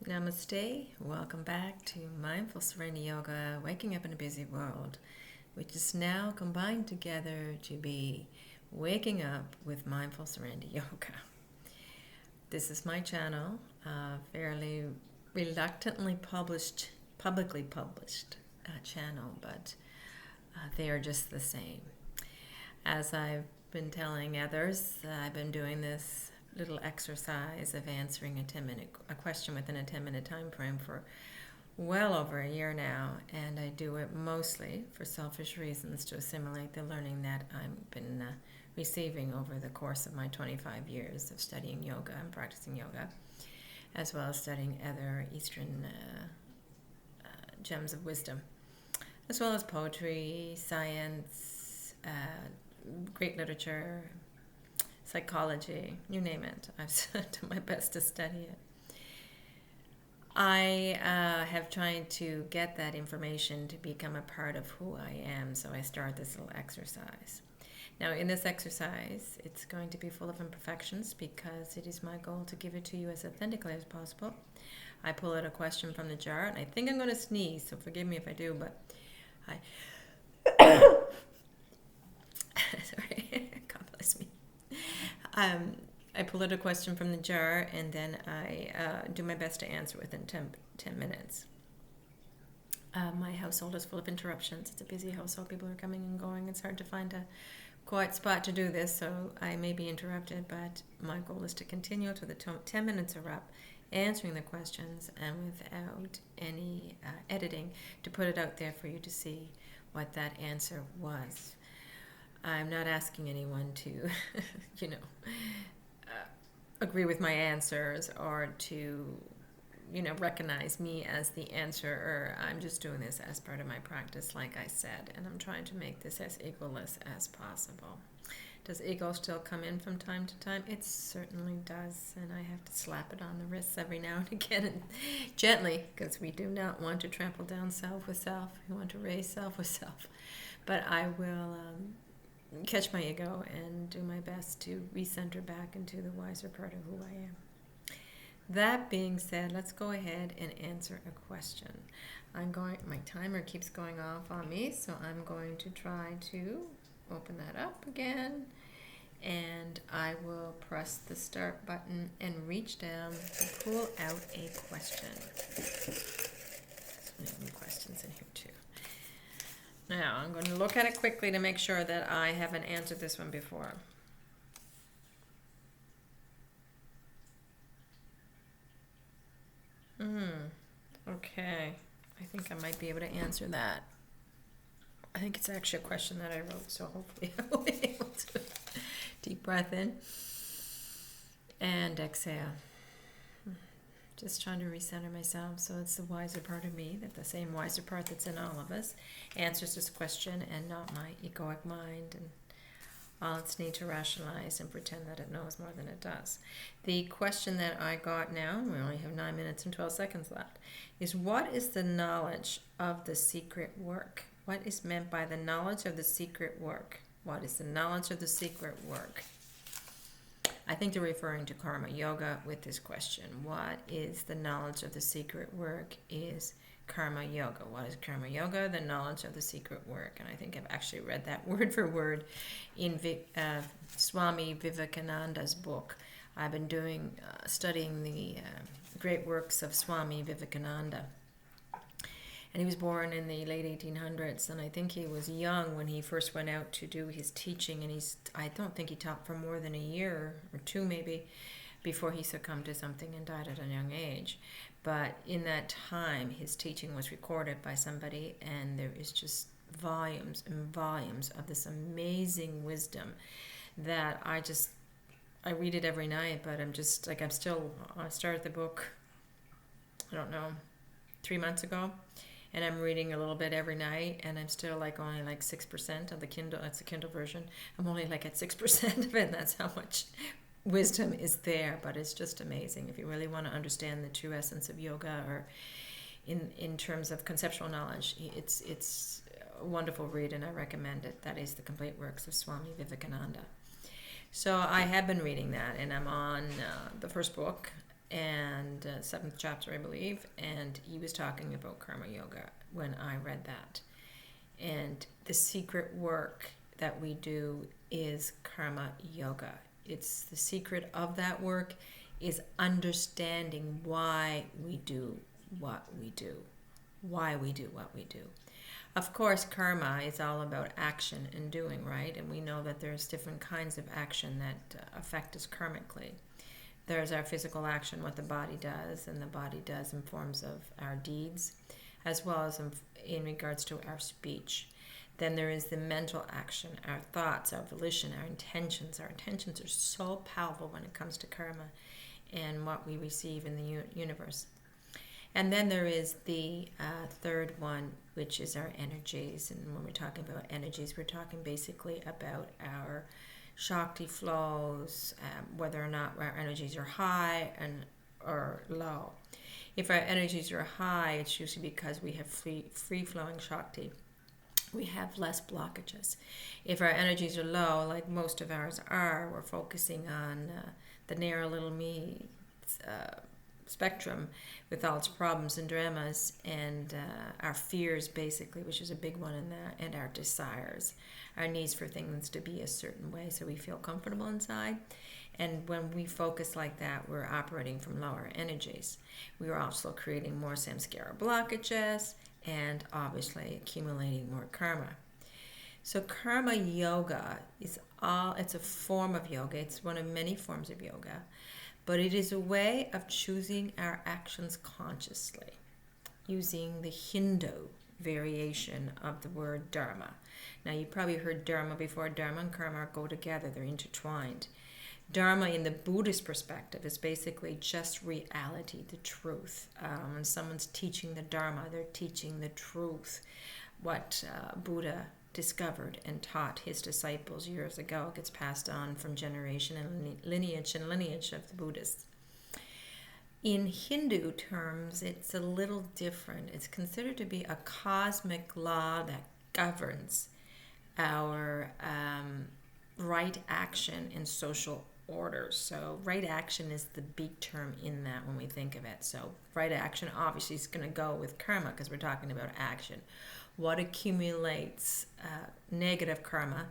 Namaste. Welcome back to Mindful Serenity Yoga, Waking Up in a Busy World, which is now combined together to be Waking Up with Mindful Serenity Yoga. This is my channel, fairly reluctantly publicly published channel, but they are just the same. As I've been telling others, I've been doing this little exercise of answering a question within a 10-minute time frame for well over a year now, and I do it mostly for selfish reasons to assimilate the learning that I've been receiving over the course of my 25 years of studying yoga and practicing yoga, as well as studying other Eastern gems of wisdom, as well as poetry, science, great literature, psychology, you name it. I've done my best to study it. I have tried to get that information to become a part of who I am, so I start this little exercise. Now, in this exercise, it's going to be full of imperfections because it is my goal to give it to you as authentically as possible. I pull out a question from the jar, and I think I'm going to sneeze, so forgive me if I do, but sorry, God bless me. I pull out a question from the jar, and then I do my best to answer within 10 minutes. My household is full of interruptions. It's a busy household. People are coming and going. It's hard to find a quiet spot to do this, so I may be interrupted, but my goal is to continue till the 10 minutes are up, answering the questions, and without any editing, to put it out there for you to see what that answer was. I'm not asking anyone to, agree with my answers or to, recognize me as the answerer. I'm just doing this as part of my practice, like I said, and I'm trying to make this as egoless as possible. Does ego still come in from time to time? It certainly does, and I have to slap it on the wrists every now and again, and gently, because we do not want to trample down self with self. We want to raise self with self. But I will catch my ego and do my best to recenter back into the wiser part of who I am. That being said, let's go ahead and answer a question. My timer keeps going off on me, so I'm going to try to open that up again, and I will press the start button and reach down to pull out a question. There's many questions in here too. Now, I'm going to look at it quickly to make sure that I haven't answered this one before. Okay. I think I might be able to answer that. I think it's actually a question that I wrote, so hopefully I will be able to. Deep breath in and exhale. Just trying to recenter myself, so it's the wiser part of me, that the same wiser part that's in all of us, answers this question and not my egoic mind and all its need to rationalize and pretend that it knows more than it does. The question that I got now, we only have 9 minutes and 12 seconds left, is what is the knowledge of the secret work? What is meant by the knowledge of the secret work? What is the knowledge of the secret work? I think they're referring to karma yoga with this question. What is the knowledge of the secret work is karma yoga. What is karma yoga? The knowledge of the secret work. And I think I've actually read that word for word in Swami Vivekananda's book. I've been studying the great works of Swami Vivekananda. And he was born in the late 1800s, and I think he was young when he first went out to do his teaching, and I don't think he taught for more than a year or two maybe before he succumbed to something and died at a young age. But in that time, his teaching was recorded by somebody, and there is just volumes and volumes of this amazing wisdom that I read it every night, but I started the book, I don't know, 3 months ago. And I'm reading a little bit every night, and I'm still only 6% of the Kindle. That's the Kindle version. I'm only at 6% of it, and that's how much wisdom is there. But it's just amazing. If you really want to understand the true essence of yoga, or in terms of conceptual knowledge, it's a wonderful read, and I recommend it. That is The Complete Works of Swami Vivekananda. So I have been reading that, and I'm on the first book, and 7th chapter, I believe, and he was talking about karma yoga when I read that. And the secret work that we do is karma yoga. It's the secret of that work is understanding why we do what we do. Why we do what we do. Of course, karma is all about action and doing, right? And we know that there's different kinds of action that affect us karmically. There's our physical action, what the body does, and the body does in forms of our deeds, as well as in regards to our speech. Then there is the mental action, our thoughts, our volition, our intentions. Our intentions are so powerful when it comes to karma and what we receive in the universe. And then there is the third one, which is our energies. And when we're talking about energies, we're talking basically about our Shakti flows, whether or not our energies are high or low. If our energies are high, it's usually because we have free-flowing Shakti. We have less blockages. If our energies are low, like most of ours are, we're focusing on the narrow little me spectrum with all its problems and dramas, and our fears, basically, which is a big one in that, and our desires, our needs for things to be a certain way so we feel comfortable inside. And when we focus like that, we're operating from lower energies. We are also creating more samskara blockages and obviously accumulating more karma. So karma yoga it's a form of yoga. It's one of many forms of yoga, but it is a way of choosing our actions consciously, using the Hindu variation of the word dharma. Now, you probably heard dharma before. Dharma and karma go together. They're intertwined. Dharma, in the Buddhist perspective, is basically just reality, the truth. When someone's teaching the dharma, they're teaching the truth. What Buddha discovered and taught his disciples years ago gets passed on from generation and lineage of the Buddhists. In Hindu terms, it's a little different. It's considered to be a cosmic law that governs our right action in social orders. So right action is the big term in that when we think of it. So right action obviously is going to go with karma because we're talking about action. What accumulates negative karma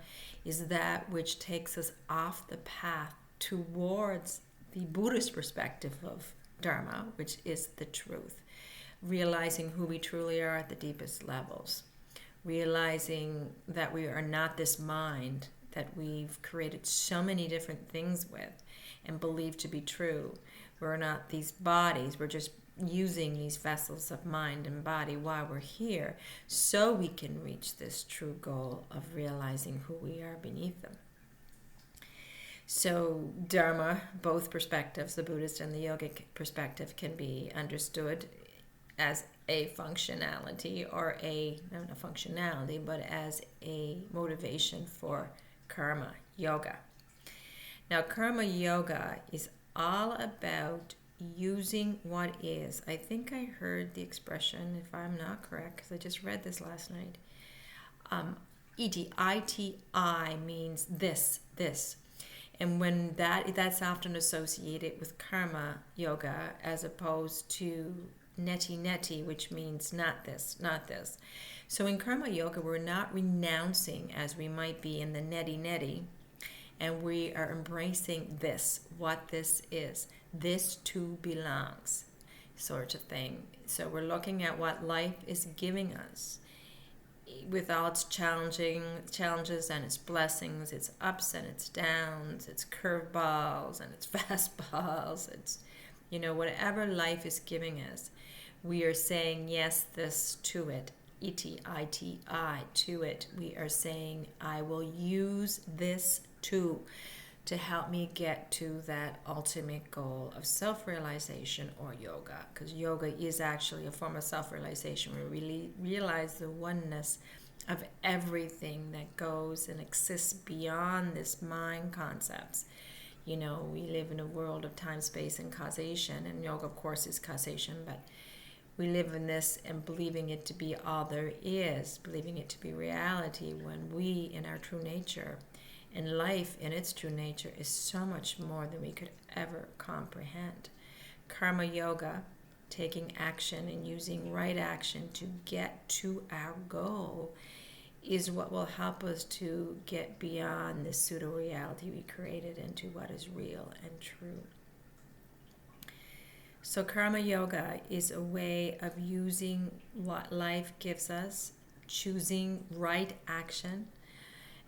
is that which takes us off the path towards the Buddhist perspective of dharma, which is the truth. Realizing who we truly are at the deepest levels. Realizing that we are not this mind that we've created so many different things with and believe to be true. We're not these bodies. We're just using these vessels of mind and body while we're here so we can reach this true goal of realizing who we are beneath them. So dharma, both perspectives, the Buddhist and the yogic perspective, can be understood as a functionality or not a functionality, but as a motivation for karma yoga. Now, karma yoga is all about using what is. I think I heard the expression, if I'm not correct, because I just read this last night. ITI means this. And when that's often associated with karma yoga as opposed to neti, which means not this. So in karma yoga, we're not renouncing as we might be in the neti, and we are embracing this, what this is. This too belongs, sort of thing. So we're looking at what life is giving us with all its challenges and its blessings, its ups and its downs, its curveballs and its fastballs, its, whatever life is giving us. We are saying yes, this to it, iti, to it. We are saying, I will use this to help me get to that ultimate goal of self-realization or yoga. Because yoga is actually a form of self-realization. We really realize the oneness of everything that goes and exists beyond this mind concepts. We live in a world of time, space, and causation, and yoga, of course, is causation, but we live in this and believing it to be all there is, believing it to be reality, when we, in our true nature, and life in its true nature, is so much more than we could ever comprehend. karma yoga, taking action and using right action to get to our goal, is what will help us to get beyond this pseudo reality we created into what is real and true. So karma yoga is a way of using what life gives us, choosing right action.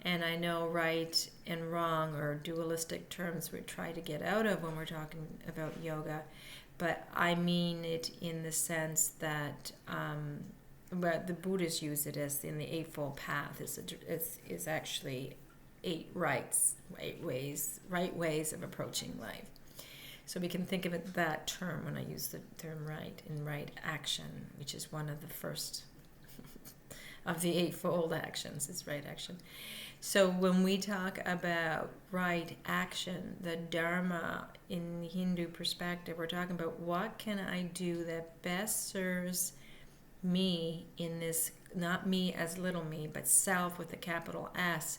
And I know right and wrong are dualistic terms we try to get out of when we're talking about yoga, but I mean it in the sense that but the Buddhists use it as in the Eightfold Path is actually right ways of approaching life. So we can think of it that term when I use the term right in right action, which is one of the first of the eightfold actions, is right action. So when we talk about right action, the Dharma in the Hindu perspective, we're talking about what can I do that best serves me in this, not me as little me, but self with a capital S,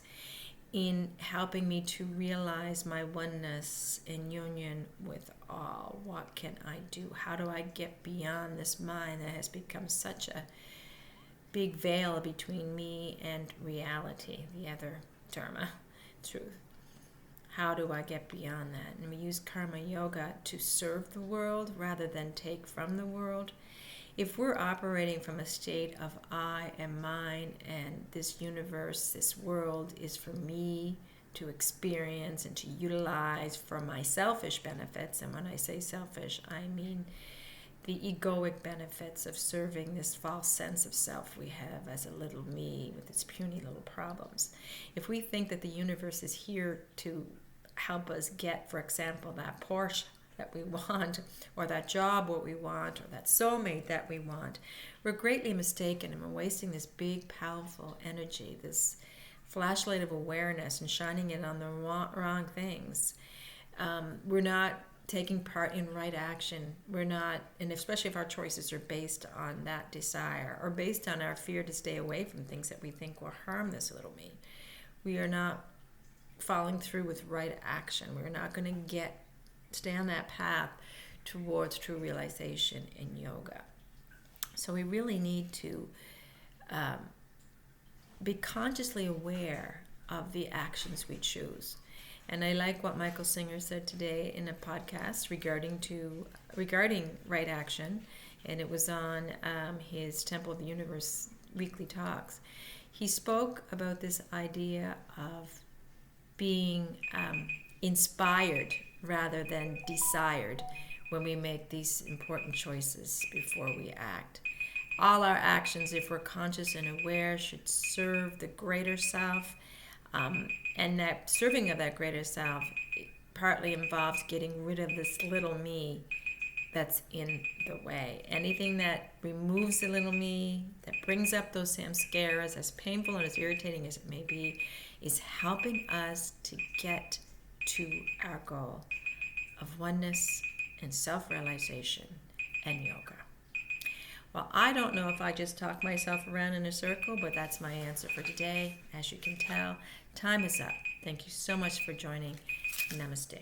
in helping me to realize my oneness and union with all. What can I do? How do I get beyond this mind that has become such a big veil between me and reality, the other dharma, truth? How do I get beyond that? And we use karma yoga to serve the world rather than take from the world. If we're operating from a state of I and mine and this universe, this world is for me to experience and to utilize for my selfish benefits, and when I say selfish, I mean the egoic benefits of serving this false sense of self we have as a little me with its puny little problems. If we think that the universe is here to help us get, for example, that Porsche that we want, or that job what we want, or that soulmate that we want, we're greatly mistaken, and we're wasting this big, powerful energy, this flashlight of awareness, and shining it on the wrong things. We're not taking part in right action. We're not, and especially if our choices are based on that desire, or based on our fear to stay away from things that we think will harm this little me. We are not following through with right action. We're not going to stay on that path towards true realization in yoga. So we really need to be consciously aware of the actions we choose. And I like what Michael Singer said today in a podcast regarding right action, and it was on his Temple of the Universe weekly talks. He spoke about this idea of being inspired rather than desired when we make these important choices before we act. All our actions, if we're conscious and aware, should serve the greater self, and that serving of that greater self partly involves getting rid of this little me that's in the way. Anything that removes the little me, that brings up those samskaras, as painful and as irritating as it may be, is helping us to get to our goal of oneness and self-realization and yoga. Well, I don't know if I just talked myself around in a circle, but that's my answer for today. As you can tell, time is up. Thank you so much for joining. Namaste.